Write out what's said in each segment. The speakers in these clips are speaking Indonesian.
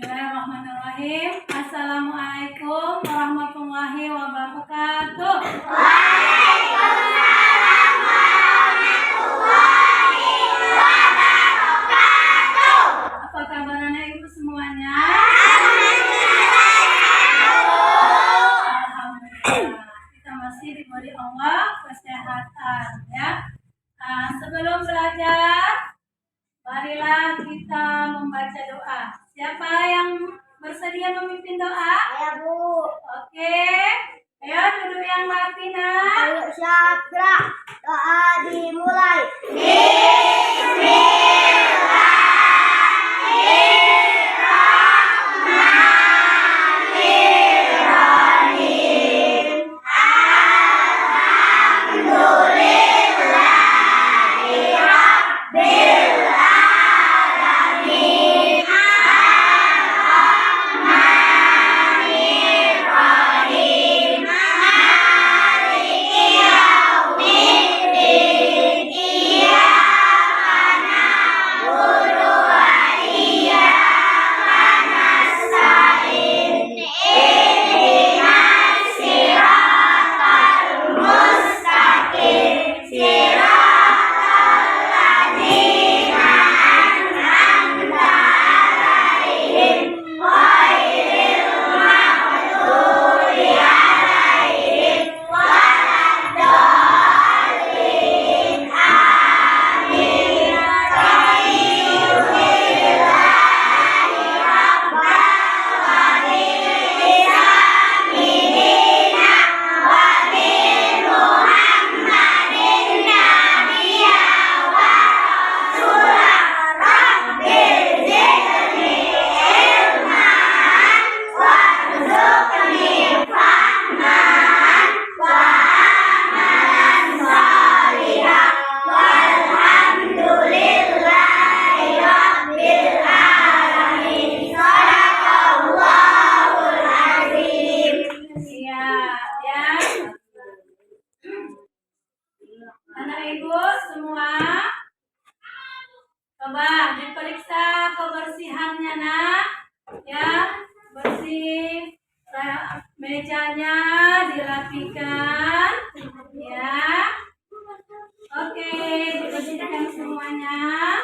Bismillahirrahmanirrahim. Assalamualaikum warahmatullahi wabarakatuh. Waalaikumsalam warahmatullahi wabarakatuh. Apa kabar anak ibu semuanya? Alhamdulillah. Kita masih diberi Allah kesehatan ya. Sebelum belajar, marilah kita membaca doa. Siapa yang bersedia memimpin doa? Saya Bu. Oke. Ayo duduk yang Latina. Ayo Syabra. Doa dimulai. Anak ibu semua, coba diperiksa kebersihannya nak, ya bersih, mejanya dirapikan, ya. Oke, dibersihkan semuanya.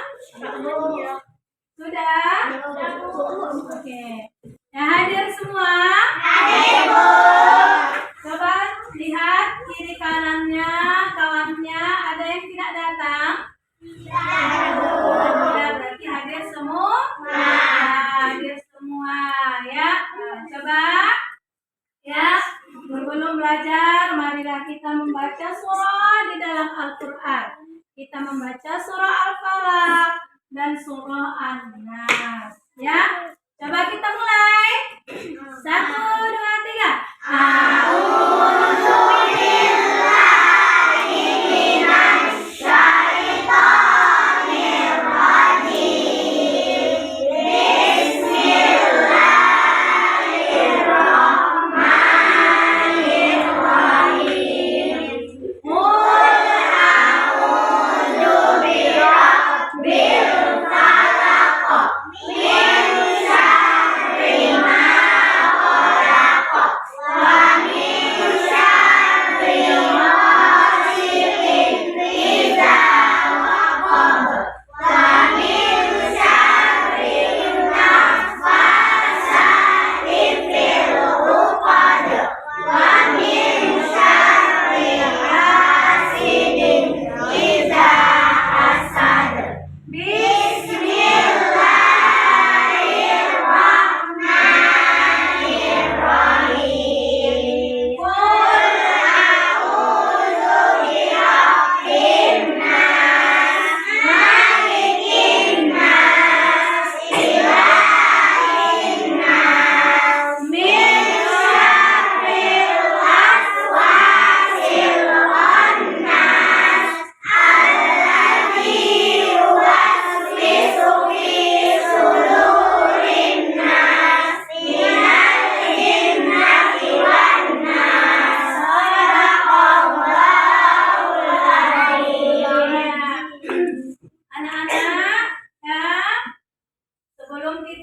Sudah? Oke. Ya hadir semua. Coba lihat kiri kanannya, kawannya, ada yang tidak datang? Ya, berarti hadir semua. Hadir semua ya. Coba ya, sebelum belajar, marilah kita membaca surah di dalam Al-Quran. Kita membaca surah Al-Falaq dan surah An-Nas. Ya, coba kita mulai. 1, 2, 3.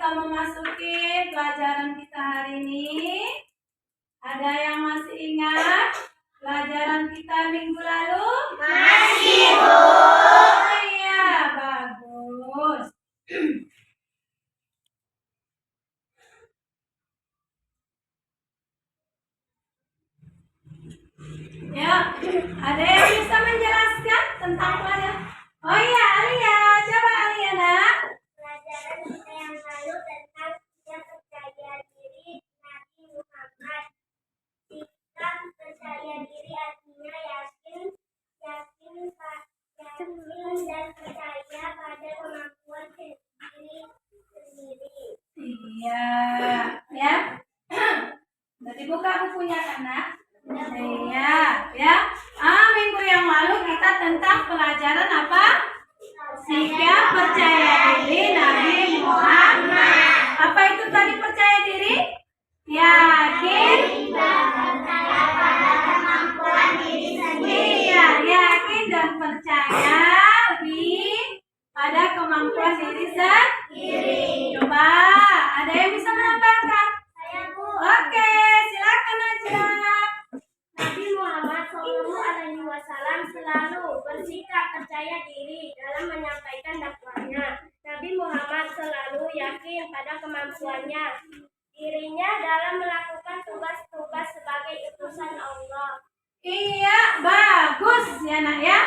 kita memasuki pelajaran kita hari ini? Ada yang masih ingat pelajaran kita minggu lalu? Masih, Bu. Oh iya, bagus. Ya, ada yang bisa menjelaskan tentang pelajaran? Oh iya, Alia. Coba Alia, nak. Pelajaran kita yang lalu tentang sikap percaya diri Nabi Muhammad. Sikap percaya diri artinya yakin dan percaya pada kemampuan diri sendiri. Iya, ya. Berarti buka bukunya kan, nak? Iya, ya. Minggu yang lalu kita tentang pelajaran apa? Sikap percaya diri Nabi Muhammad. Apa itu tadi percaya diri? Yakin. Percaya pada kemampuan diri sendiri. Iya, yakin dan percaya pada kemampuan diri sendiri. Coba, ada yang bisa menambahkan? Saya, Bu. Oke, silakan aja. Nabi Muhammad SAW selalu bersikap percaya diri dalam menyampaikan dakwahnya. Nabi Muhammad selalu yakin pada kemampuannya dirinya dalam melakukan tugas-tugas sebagai utusan Allah. Iya, bagus ya nak ya.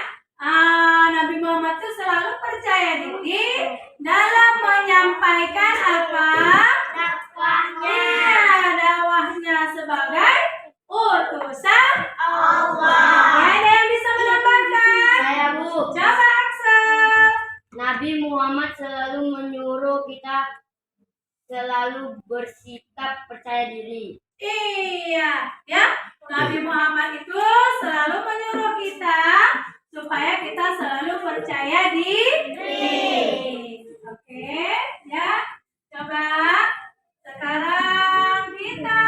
Nabi Muhammad itu selalu percaya diri dalam menyampaikan apa? Dakwahnya. Iya, dakwahnya sebagai utusan Allah. Ya, ada yang bisa menambahkan? Saya, Bu. Coba Axel. Nabi Muhammad selalu menyuruh kita selalu bersikap percaya diri. Iya, ya. Nabi Muhammad itu selalu menyuruh kita supaya kita selalu percaya diri. Oke, ya. Coba sekarang kita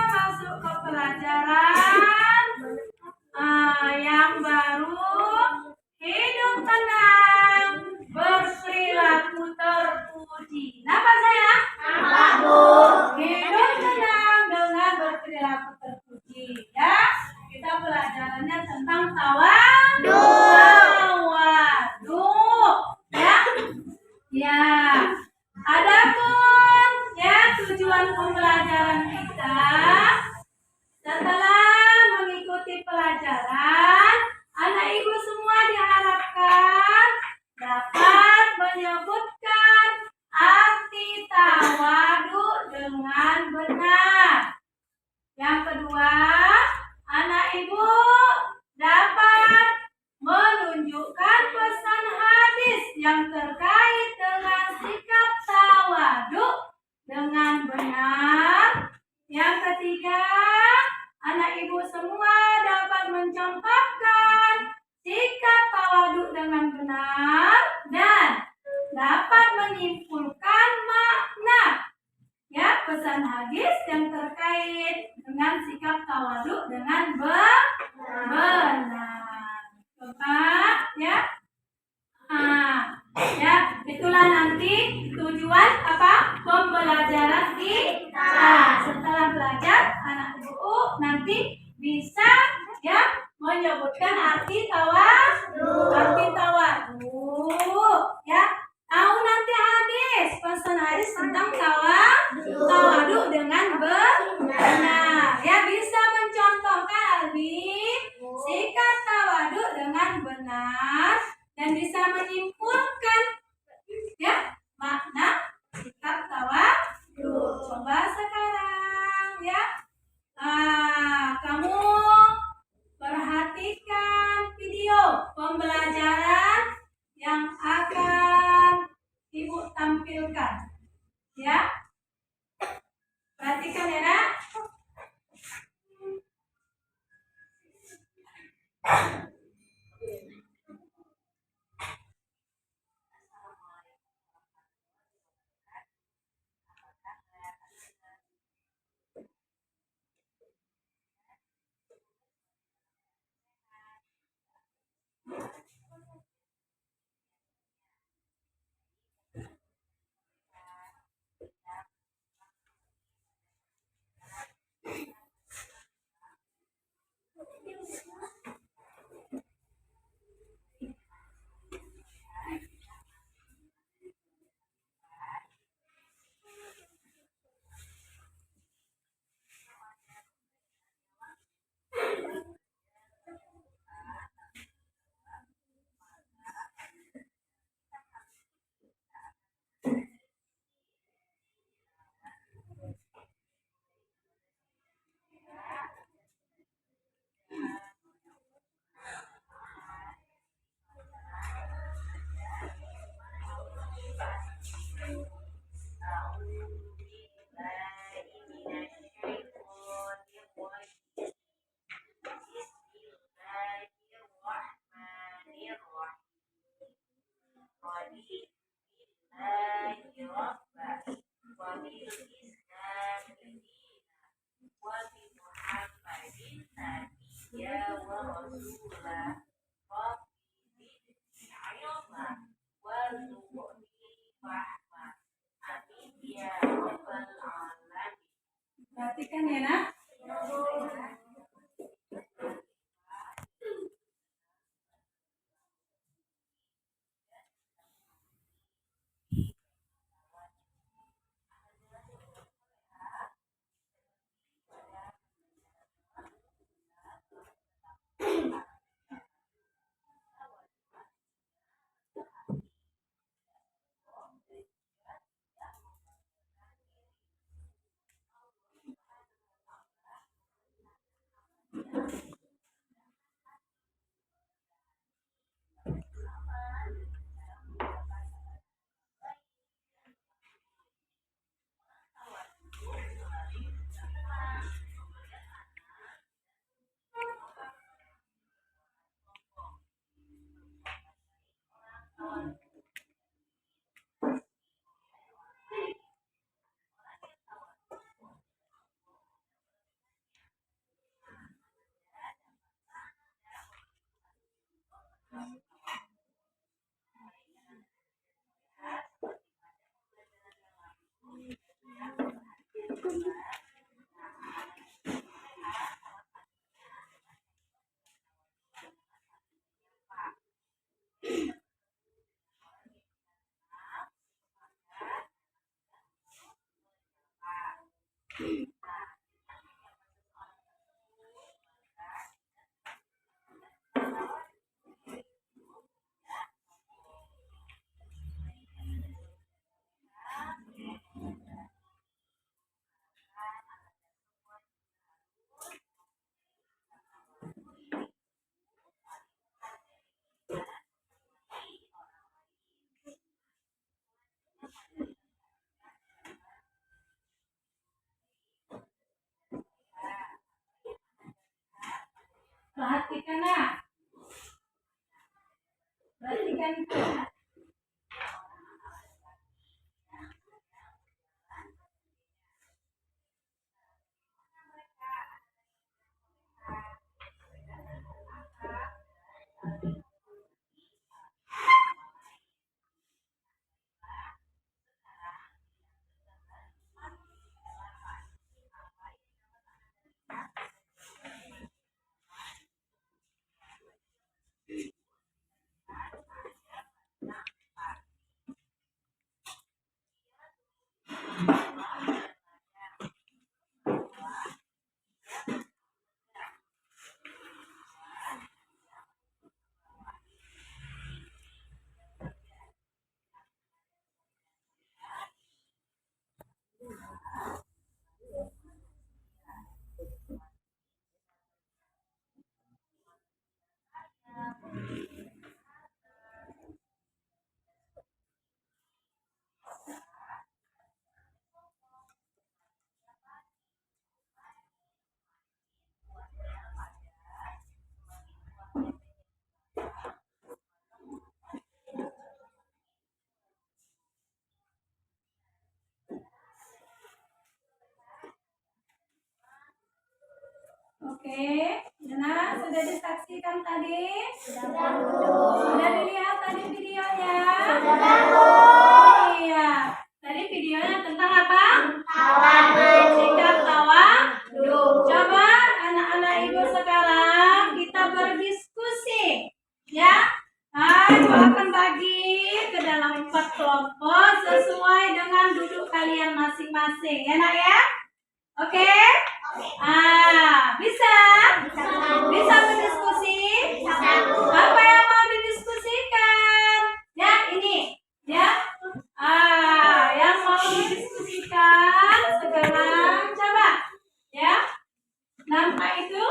masuk ke pelajaran yang baru. Hidup tenang, berperilaku terpuji. Nama saya? Bu. Hidup tenang dengan berperilaku terpuji. Ya, kita pelajarannya tentang tawadu. Ya, ya. Adapun ya tujuan pembelajaran kita setelah mengikuti pelajaran, anak ibu semua diharapkan dapat menyebutkan arti tawadu dengan benar. Yang kedua, anak ibu dapat menunjukkan pesan hadis yang terkait dengan sikap tawadu dengan benar. Yang ketiga, anak ibu semua dapat mencontohkan sikap tawadu dengan benar dan dapat menyimpulkan makna ya pesan hadis yang terkait dengan sikap tawadu dengan benar. Coba ya. Ya, itulah nanti tujuan apa? Pembelajaran kita. Setelah belajar, anak ibu nanti bisa ya menyebutkan arti tawadu. Ya. Tahu nanti hadis, pesan hadis tentang tawadu dengan benar. Ya, bisa mencontohkan sikap tawadu dengan benar dan bisa menyimpulkan ya makna sikap tawadu. Coba sekarang ya, kamu perhatikan video pembelajaran yang akan ibu tampilkan ya. Perhatikan ya nak. Oke, nah sudah disaksikan tadi? Sudah dilihat tadi videonya? Iya. Tadi videonya tentang apa? Sikap tawadhu. Coba anak-anak ibu sekarang kita berdiskusi, ya. Ibu akan bagi ke dalam 4 kelompok sesuai dengan duduk kalian masing-masing, ya nak ya? Oke? Bisa? Bisa berdiskusi? Apa yang mau didiskusikan? Ya, ini. Ya. Yang mau didiskusikan sekarang coba. Ya. Nama itu?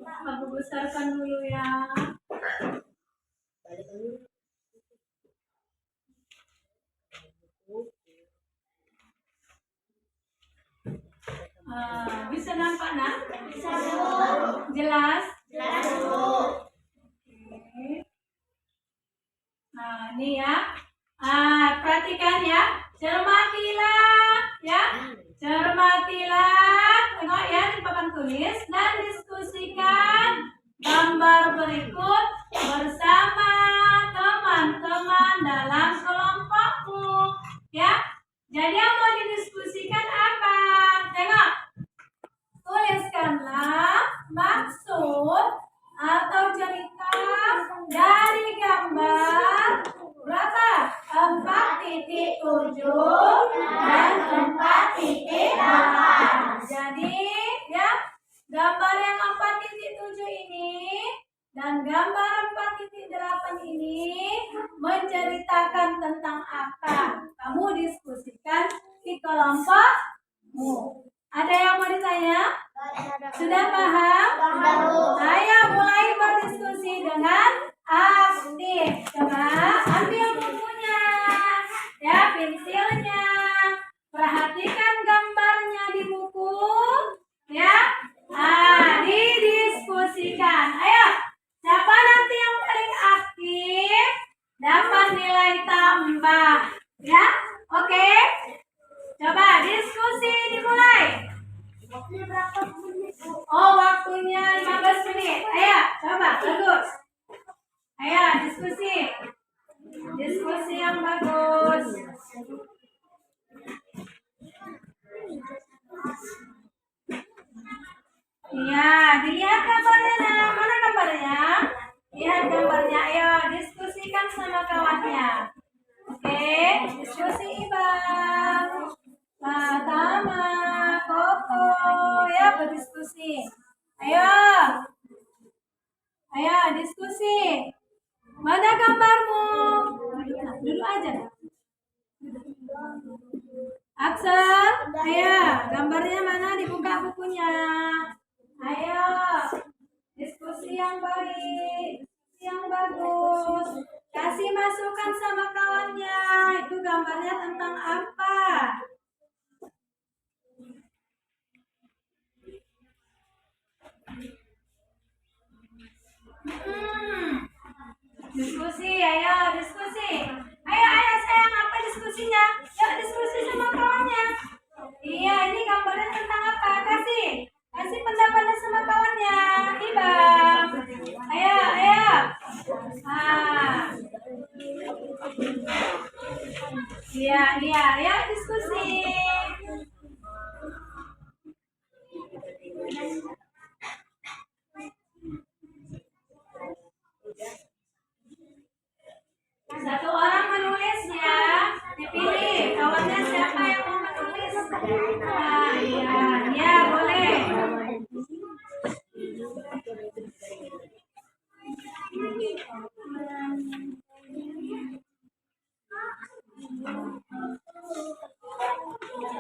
Aku besarkan dulu ya. Bisa nampak nak? Jelas? Oke. Nah, ini ya. Perhatikan ya. Cermatilah, ya. Cermatilah. Tengok ya di papan tulis dan diskusikan gambar berikut bersama teman-teman dalam kelompokmu, ya. Jadi yang mau didiskusikan apa? Tengok. Tuliskanlah maksud atau cerita dari gambar berapa? 4.7 dan 4.8. Jadi ya, gambar yang 4.7 ini dan gambar 4.8 ini menceritakan tentang apa? Kamu diskusikan di kelompokmu. Ada yang mau ditanya? Sudah paham? Saya mulai berdiskusi dengan aktif. Coba ambil bukunya, ya, pensilnya. Perhatikan gambarnya di buku, ya. Didiskusikan. Ayo, siapa nanti yang paling aktif dapat nilai tambah, ya? Oke? Coba diskusi dimulai. Oh, waktunya 15 menit. Ayo, coba, bagus. Ayo, diskusi. Diskusi yang bagus. Iya, dilihat gambarnya. Mana gambarnya? Lihat gambarnya. Ayo, diskusikan sama kawannya. Oke, diskusi Ibang. Tama, Koko, ya berdiskusi. Ayo, diskusi. Mana gambarmu? Duduk aja. Axel, ayo, gambarnya mana? Dibuka bukunya. Ayo, diskusi yang baik, diskusi yang bagus. Kasih masukan sama kawannya. Itu gambarnya tentang apa? Diskusi, ayo diskusi. Ayo sayang, apa diskusinya? Yuk diskusi sama kawannya. Iya, ini gambarnya tentang apa? Kasih pendapatnya sama kawannya. Ibang. Ayo. Iya, diskusi. Satu orang menulis ya, dipilih kawannya siapa yang mau menulis. Iya, boleh.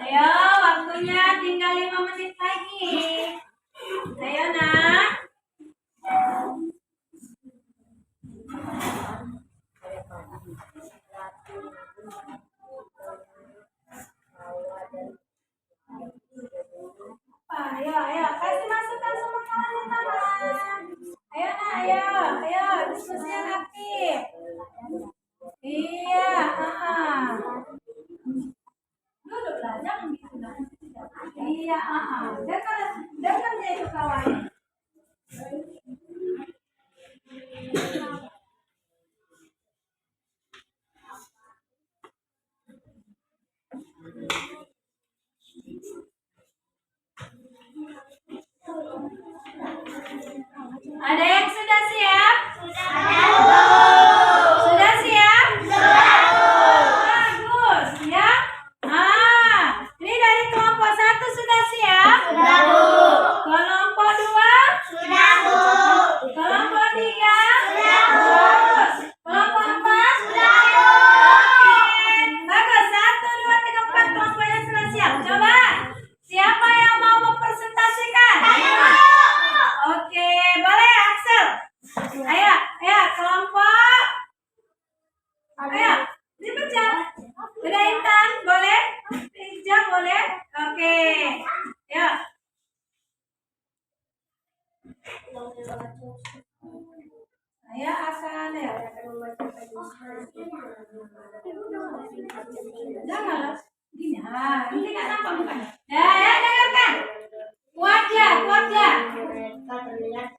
Ayo, waktunya tinggal 5 menit lagi. Ayo nak. Ayo, kasih masukan sama kawan-kawan. Ayo, diskusi yang aktif. Iya, duduklah, jangan gitu. Iya, dengar dia itu kawan. Dipecah. Udah Intan, boleh? Pijak boleh? Oke. Yuk. Saya akan ya. Jangan. Gini. Ini nggak nampak mukanya. Ya, dengarkan. Kuat ya, kuat ya. Mereka terlihat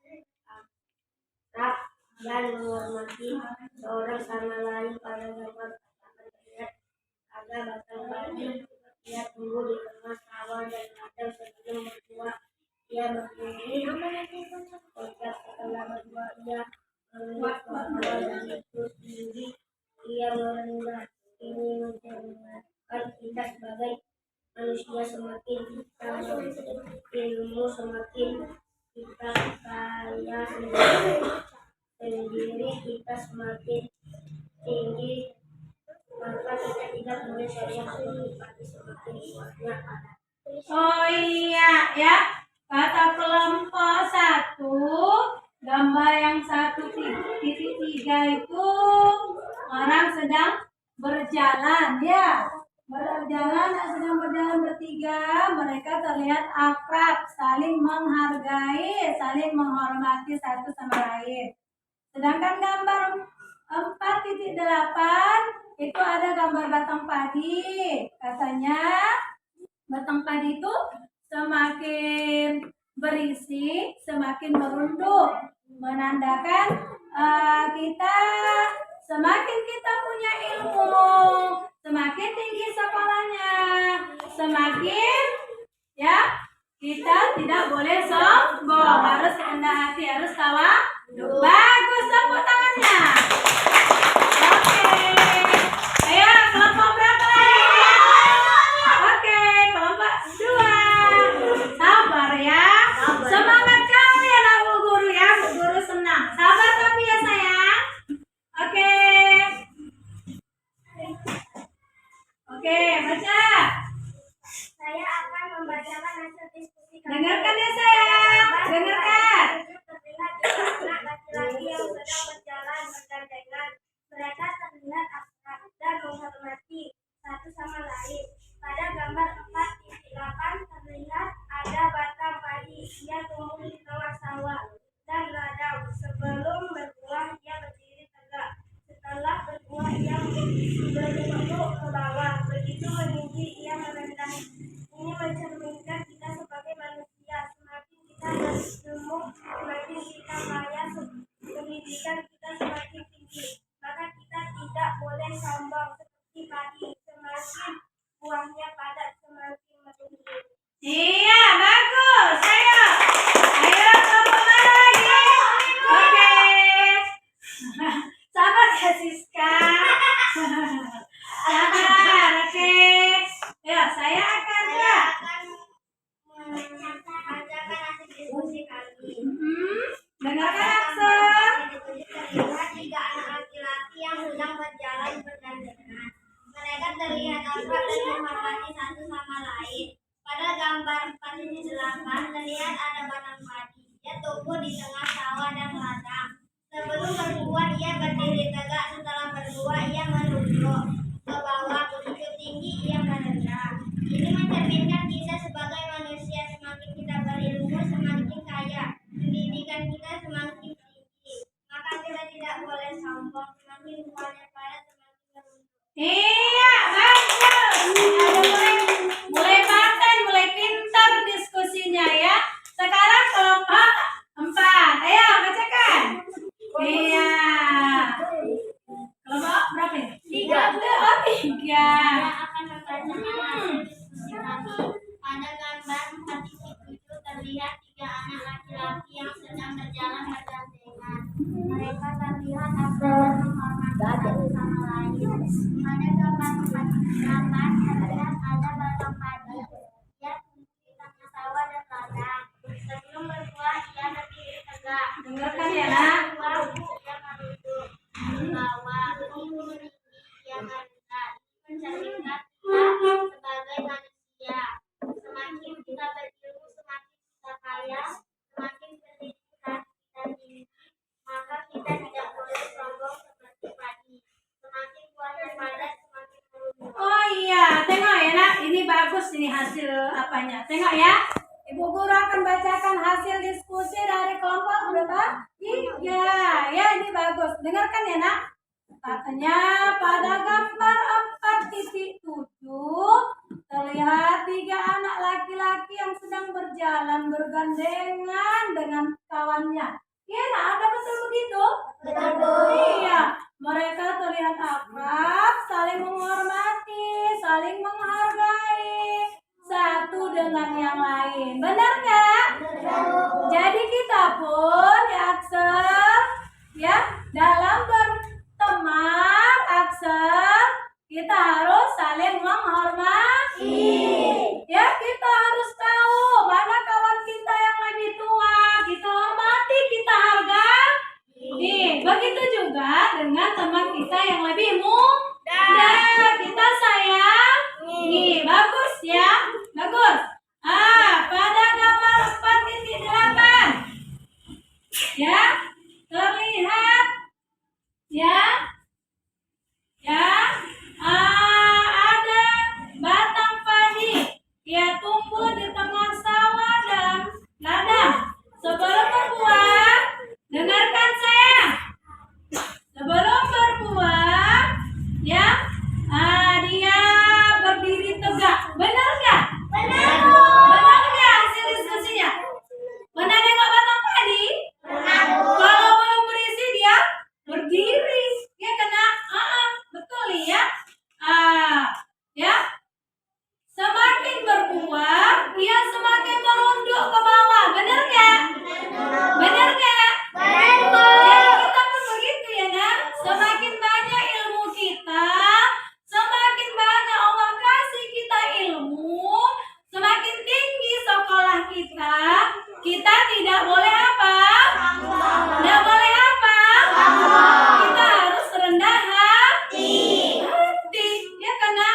akrab dan menghormati seorang sama lain. Pada gambar akan terlihat ada batang padi. Ia tumbuh di tengah sawah dan ladang. Sebelum berbuah ia berdiri tegak. Setelah berbuah ia menunduk kepala dan terus tinggi ia merendah. Ini mencerminkan kita sebagai manusia. Semakin kita berilmu, semakin kita kaya sendiri, kita semakin tinggi, maka kita tidak boleh sombong seperti semakin kuatnya ada. Oh iya ya. Kata kelompok 1, gambar yang 1.3 itu orang sedang berjalan ya. Sedang berjalan bertiga, mereka terlihat akrab, saling menghargai, saling menghormati satu sama lain. Sedangkan gambar 4.8 itu ada gambar batang padi. Katanya batang padi itu semakin berisi, semakin merunduk, menandakan kita semakin kita punya ilmu, semakin tinggi sekolahnya, semakin ya kita tidak boleh sombong, harus rendah hati, harus tawadhu. Bagus, tepuk tangannya. Oke, ayo kelompok berapa lagi? Oke, kelompok 2. Sabar ya. Semangat kalian Bu Guru ya, Bu Guru senang. Sabar tapi ya sayang. Oke. Oke, baca. Saya akan membacakan hasil diskusi kami. Dengarkan ya sayang, dengarkan. Terlihat tiga anak laki-laki yang sedang berjalan bergandengan. Mereka terlihat akrab dan menghormati satu sama lain. Pada gambar 4.8 terlihat ada batang padi. Ia tumbuh di tengah sawah dan ladang. Sebelum berbuah ia berdiri tegak. Setelah berbuah ia menunduk ke bawah. Begitu meninggi ia merendah. Ini mencerminkan kita sebagai manusia. Semakin kita berilmu, semakin kita kaya, pendidikan kita semakin tinggi. Maka kita tidak boleh sombong seperti padi. Semakin buahnya padat, semakin meninggi. Iya, bagus. Ayo kelompok lagi. Oke. Sabar ya Siska. Sabar, oke. Ya, saya akan ya. Membacakan hasil diskusi kami. Dengarkan Aksen. Terlihat tiga anak laki-laki yang sedang berjalan bergandengan. Mereka terlihat akrab dan menghormati satu sama lain. Pada gambar 4.8 terlihat ada batang padi. Ia tumbuh di tengah sawah dan ladang. Sebelum berbuah ia berdiri tegak. Setelah berbuah ia menunduk ke bawah. Begitu tinggi ia merendah. Ini mencerminkan kita sebagai manusia. Semakin kita berilmu, semakin kaya. Pendidikan kita semakin tinggi. Maka kita tidak boleh sombong. Semakin buahnya padat, semakin merunduk. Iya, bagus. Ada mulai paten, mulai pintar diskusinya ya. Sekarang kelompok 4. Ayo bacakan. Iya. Kelompok berapa ya? 3. Oh, 3. Saya akan membacakan hasil diskusi kami. Pada gambar 4.7 terlihat tiga anak laki-laki yang sedang berjalan bergandengan. Mereka terlihat akrab dan menghormati satu sama lain. Pada gambar 4.8 terlihat ada batang padi. Ia tumbuh di tengah sawah dan ladang. Sebelum berbuah ia berdiri tegak. Dengarkan ya, Nak. Berbuah ia merunduk ke bawah. Begitu meninggi ia merendah. Mencerminkan kita sebagai manusia. Semakin kita berilmu, semakin kita kaya, semakin pendidikan kita tinggi. Maka kita tidak boleh sombong seperti padi. Semakin buahnya padat, bagus ini hasil apanya. Tengok ya. Ibu guru akan bacakan hasil diskusi dari kelompok berapa? 3. Ya, ini bagus. Dengarkan ya, Nak. Katanya pada gambar 4.7 terlihat 3 anak laki-laki yang sedang berjalan bergandengan dengan kawannya. Iya, Nak, ada betul begitu? Betul. Iya, mereka terlihat akrab, saling menghormati, saling menghargai satu dengan yang lain. Benar nggak? Jadi kita pun ya Axel, ya dalam berteman Axel, kita harus saling menghormati. Ya, kita harus tahu mana kawan kita yang lebih tua, kita hormati, kita hargai. Begitu juga dengan teman kita yang lebih muda, kita sayang. Bagus ya, bagus. Pada gambar 4.8 ya terlihat ya ada batang padi, ia tumbuh di tengah sawah dan ladang. Sebelum berbuah, dengarkan saya. Sebelum berbuah, ya, dia berdiri tegak. Benar nggak? Benar. Benar nggak hasil diskusinya? Pernah nengok batang padi? Kalau belum berisi dia berdiri, dia kena, betul ya. Ya, semakin berbuah, dia semakin merunduk ke bawah. Benar nggak? Benar nggak? Jadi kita pun begitu ya, Nak. Semakin banyak ilmu kita, semakin banyak Allah kasih kita ilmu, semakin tinggi sekolah kita, kita tidak boleh apa? Tidak boleh apa? Kita harus rendah hati. Ya kena,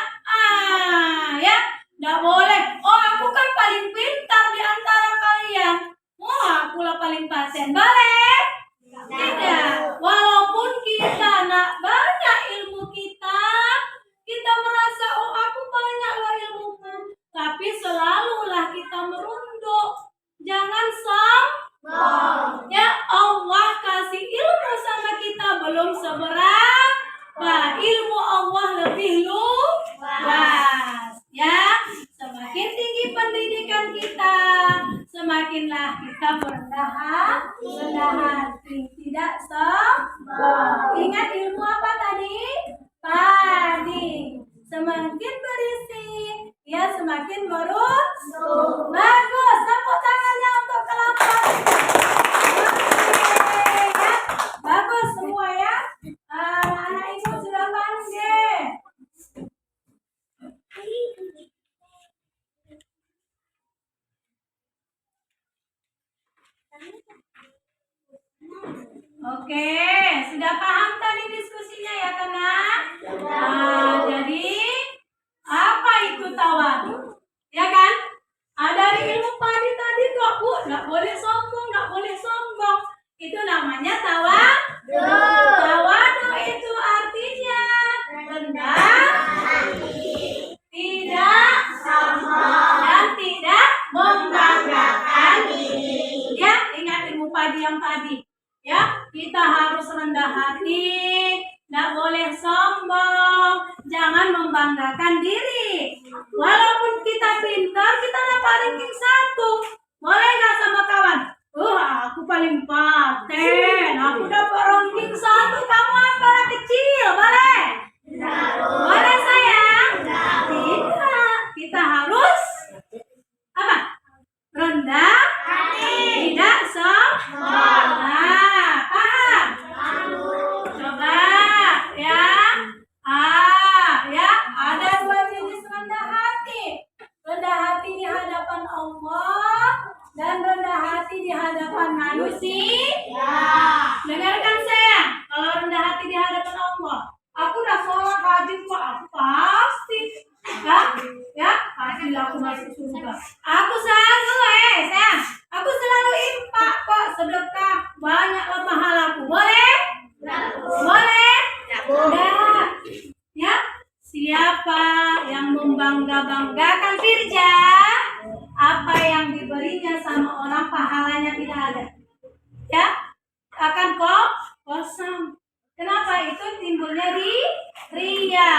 ya, tidak boleh. Oh, aku kan paling pintar di antara kalian. Oh, akulah paling paten. Boleh? Tidak. Walaupun kita nak banyak ilmu kita merasa oh aku banyaklah ilmuku, tapi selalulah kita merunduk. Jangan sombong. Ya, Allah kasih ilmu sama kita belum seberapa. Ilmu Allah lebih luas. Ya, semakin tinggi pendidikan kita, semakinlah kita rendah hati, tidak sombong. Ingat ilmu apa tadi? Padi. Semakin berisi, ya semakin merunduk. Bagus, tepuk tangannya untuk kelompok. Oke, ya. Bagus semua ya. Anak-anak ibu sudah pandai. Oke, sudah paham tadi diskusinya ya, Kak? Jadi apa itu tawadu? Ya kan? Dari ilmu padi tadi kok, Bu, nggak boleh sombong. Itu namanya tawadu. Tawadu itu artinya rendah, tidak sombong dan tidak membanggakan diri. Ya, ingat ilmu padi yang tadi. Ya, kita harus rendah hati, tidak boleh sombong, jangan membanggakan diri. Walaupun kita pintar, kita dapat ranking 1. Boleh nggak sama kawan? Aku paling paten, aku dapat ranking 1, kamu apalah kecil, boleh? Boleh sayang? Tidak, kita harus apa? Rendah hati, tidak sombong. Paham? Coba ya. Ya, ada 2 jenis rendah hati. Rendah hati di hadapan Allah dan rendah hati di hadapan manusia. Dengarkan saya, kalau rendah hati di hadapan Allah, aku udah sholat wajib kok, aku pasti pasti aku masuk surga. Aku selalu sayang, aku selalu infak kok, sedekah, banyaklah pahalaku. Boleh? Boleh? Boleh. Ya, siapa yang membantu membangga-banggakan Firja, apa yang diberinya sama orang pahalanya tidak ada. Ya, akan kosong. Kenapa? Itu timbulnya ria.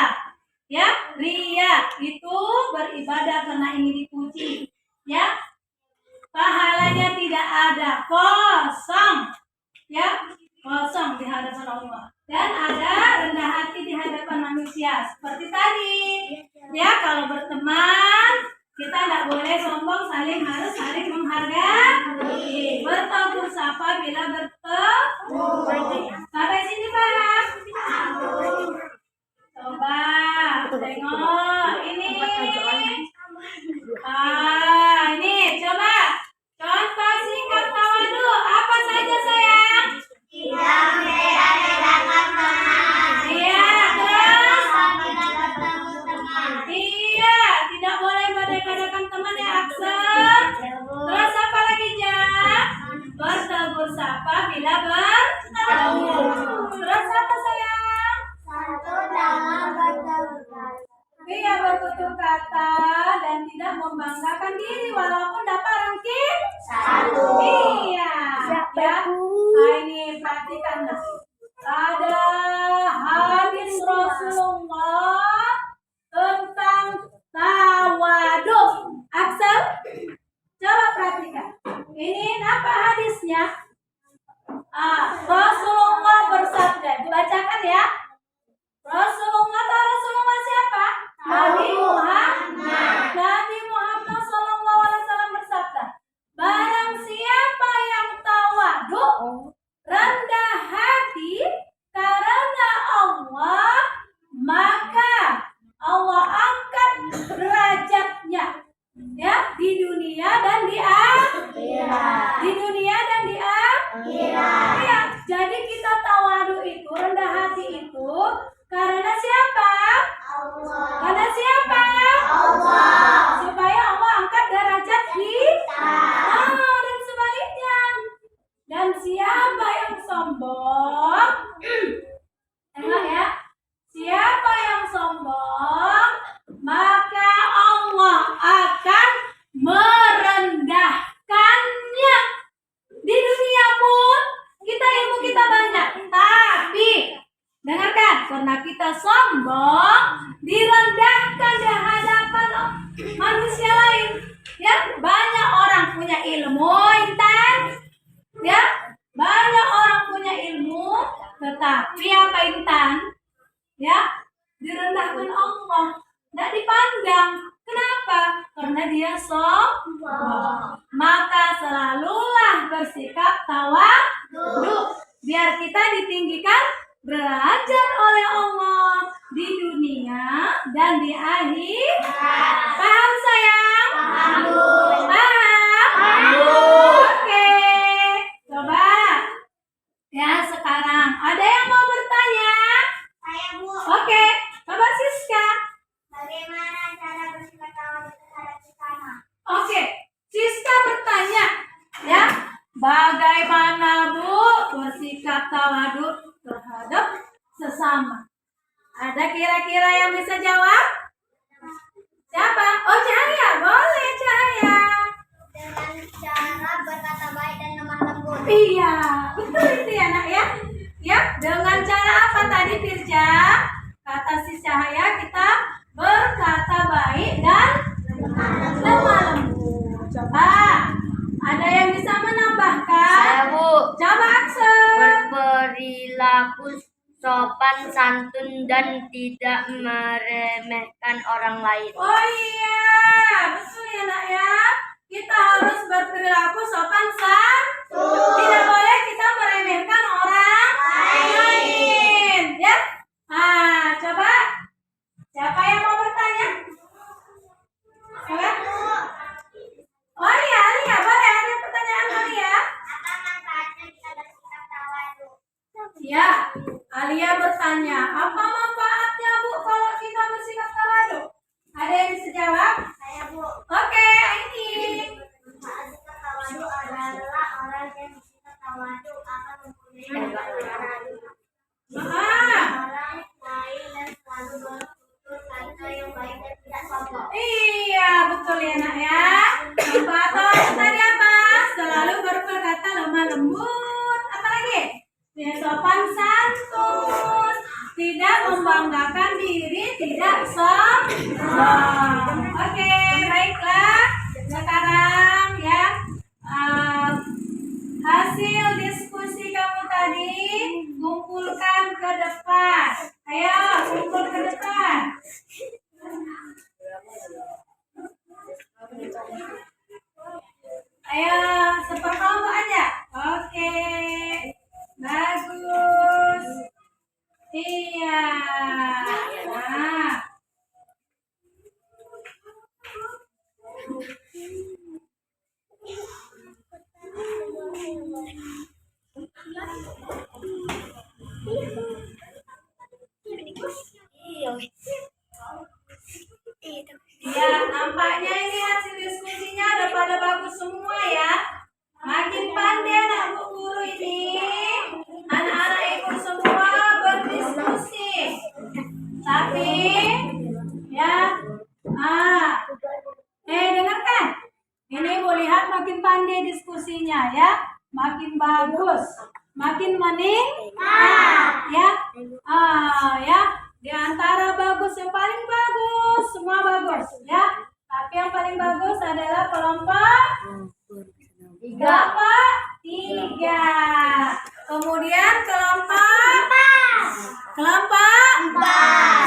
Ya, ria itu beribadah karena ingin dipuji. Ya, pahalanya tidak ada, kosong. Ya, kosong di hadapan Allah. Dan ada rendah hati di hadapan manusia. Seperti tadi. Ya, kalau berteman kita tidak boleh sombong, harus saling menghargai. Bertegur sapa bila bertemu. Sampai sini paham? Coba tengok ini. Ini coba contoh singkat tawadu apa saja sayang? Iya, terus iya, tidak boleh badai-badakan teman ya Aksen. Terus apa lagi Ja? Bertegur sapa bila bertemu. Terus apa sayang? Iya, bertutur kata dan tidak membanggakan diri walaupun dapat ranking 1. Iya. Ya. Nah, ini perhatikan. Ada hadis Rasulullah tentang tawadu. Axel, coba perhatikan. Ini apa hadisnya? Rasulullah bersabda. Dibacakan ya. Rasulullah siapa? Nabi Muhammad. Nabi Muhammad SAW bersabda, barang siapa yang tawadu, rendah hati karena Allah, maka Allah angkat derajatnya ya di dunia dan di akhirat. Di dunia dan di akhirat. Ya, jadi kita tawadu itu, rendah hati itu karena siapa? Allah. Karena siapa? Allah. Supaya Allah angkat derajat kita. Dan sebaliknya. Dan siapa yang sombong? Tengok ya. Siapa yang sombong, maka Allah akan merendahkannya. Di dunia pun ilmu kita banyak, tapi dengarkan, karena kita sombong, direndahkan di hadapan manusia lain. Ya, banyak orang punya ilmu, Intan. Ya, banyak orang punya ilmu, tetapi apa Intan? Ya, direndahkan Allah, tidak dipandang. Kenapa? Karena dia sombong. Maka selalulah bersikap tawadu, biar kita ditinggikan derajat oleh Allah di dunia dan di akhirat. Paham sayang? Paham? Oke. Coba. Ya, sekarang ada yang mau bertanya? Saya Bu. Oke. Coba Siska. Bagaimana cara bersikap tawadu terhadap sesama? Oke. Siska bertanya. Ya. Bagaimana Bu bersikap tawadu terhadap sesama? Ada kira-kira yang bisa jawab? Siapa? Oh, Cahaya. Boleh, Cahaya. Dengan cara berkata baik dan lemah lembut. Iya, betul itu ya, Nak ya. Ya, dengan cara apa tadi Firja? Kata si Cahaya, kita berkata baik dan lemah lembut. Coba, ada yang bisa menambahkan? Saya Bu, Coba Axel. berperilaku sopan santun dan tidak meremehkan orang lain. Oh iya, betul ya Nak ya. Kita harus berperilaku sopan santun. Tidak boleh kita meremehkan orang lain. Ya. Nah, coba. Siapa yang mau bertanya? Coba. Oh iya, Alia, boleh ada pertanyaan Alia? Apa manfaatnya kita bersikap tawadu? Ya, Alia bertanya, apa manfaatnya Bu kalau kita bersikap tawadu? Ada yang bisa jawab? Saya Bu. Oke, ini. Manfaat sikap tawadu adalah orang yang bersikap tawadu akan mempunyai kebenaran. Ah, Orang lain dan selalu bertutur kata betul ya nak ya. Pak Tos tadi apa? Selalu berkata lemah lembut. Apa lagi? Ya, sopan santun. Tidak membanggakan diri, tidak sombong. Oke, baiklah. Sekarang ya hasil diskusi kamu tadi kumpulkan ke depan. Ayo, kumpul ke depan. Ayo, seperkelompok aja. Oke, bagus. Iya. Nah. Ya, nampaknya ini hasil diskusinya udah pada bagus semua ya. Makin pandai anak bu guru ini. Anak-anak ibu semua berdiskusi. Tapi ya, dengarkan. Ini ibu lihat makin pandai diskusinya ya, makin bagus, makin meningkat ya. Ya, di antara bagus yang paling bagus, semua bagus ya. Tapi yang paling bagus adalah kelompok tiga. Kemudian kelompok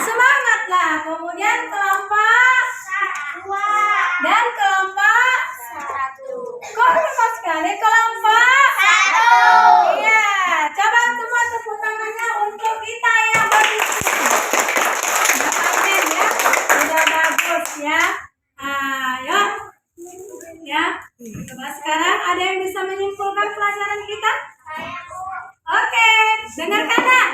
semangatlah. Kemudian kelompok dan kelompok kok cepat sekali kelompok iya, coba semua tepuk tangannya untuk kita yang berdiskusi. Udah bagus ya. Ayo ya, coba sekarang ada yang bisa menyimpulkan pelajaran kita? Oke, dengarkan nak.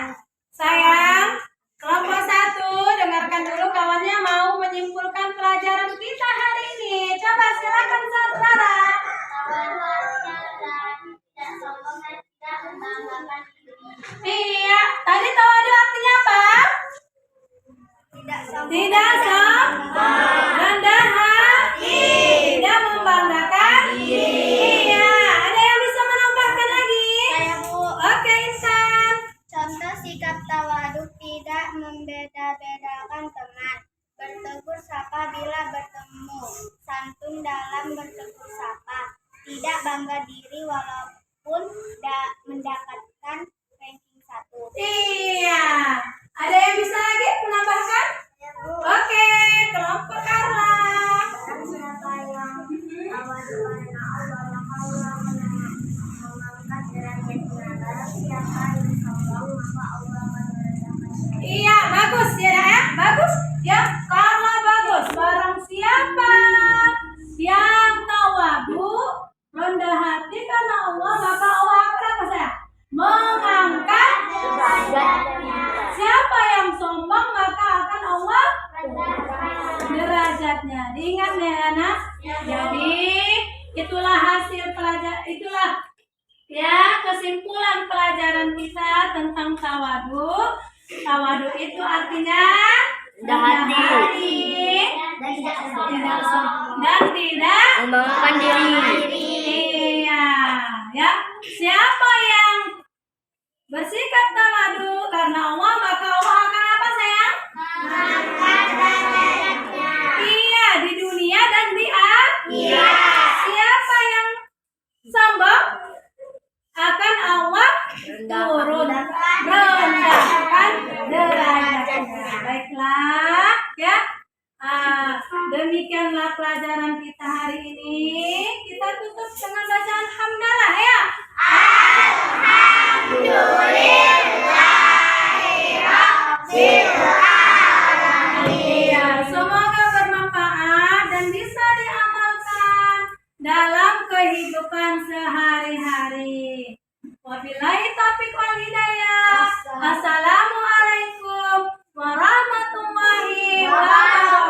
Sayang, kelompok 1, dengarkan dulu kawannya mau menyimpulkan pelajaran kita hari ini. Coba silakan saudara. Iya, tadi tawadu artinya apa? Tidak sombong, rendah hati, tidak membanggakan diri. Iya, ada yang bisa menambahkan lagi? Saya Bu. Oke, Insan. Contoh sikap tawaduk tidak membeda-bedakan teman. Bertegur sapa bila bertemu. Santun dalam bertegur sapa. Tidak bangga diri walaupun mendapatkan ranking 1. Iya. Ada yang bisa lagi menambahkan? Oke, kelompok Carla. Siapa yang tawadu karena Allah maka Allah mengangkat derajatnya. Barang siapa yang sombong maka Allah merendahkan. Iya, bagus ya, Nak, ya. Bagus. Ya, Carla bagus. Barang siapa yang tawadu, rendah hati karena Allah, maka Allah akan apa saya? Mengangkat Derajatnya. Siapa yang sombong, maka akan Allah derajatnya. Diingat ya, anak. Jadi itulah hasil pelajaran, itulah ya kesimpulan pelajaran kita tentang tawadu. Tawadu itu artinya rendah hati, tidak sombong dan tidak Membanggakan diri. Iya, ya. Siapa yang bersikap tawadu karena Allah, maka Allah akan apa sayang? Iya, di dunia dan di akhirat. Siapa yang sombong akan Allah rendahkan derajatnya. Baiklah, ya. Demikianlah pelajaran kita hari ini. Kita tutup dengan bacaan hamdalah ya. Iya, semoga bermanfaat dan bisa diamalkan dalam kehidupan sehari-hari. Wabillahi taufiq wal hidayah. Assalamualaikum warahmatullahi wabarakatuh.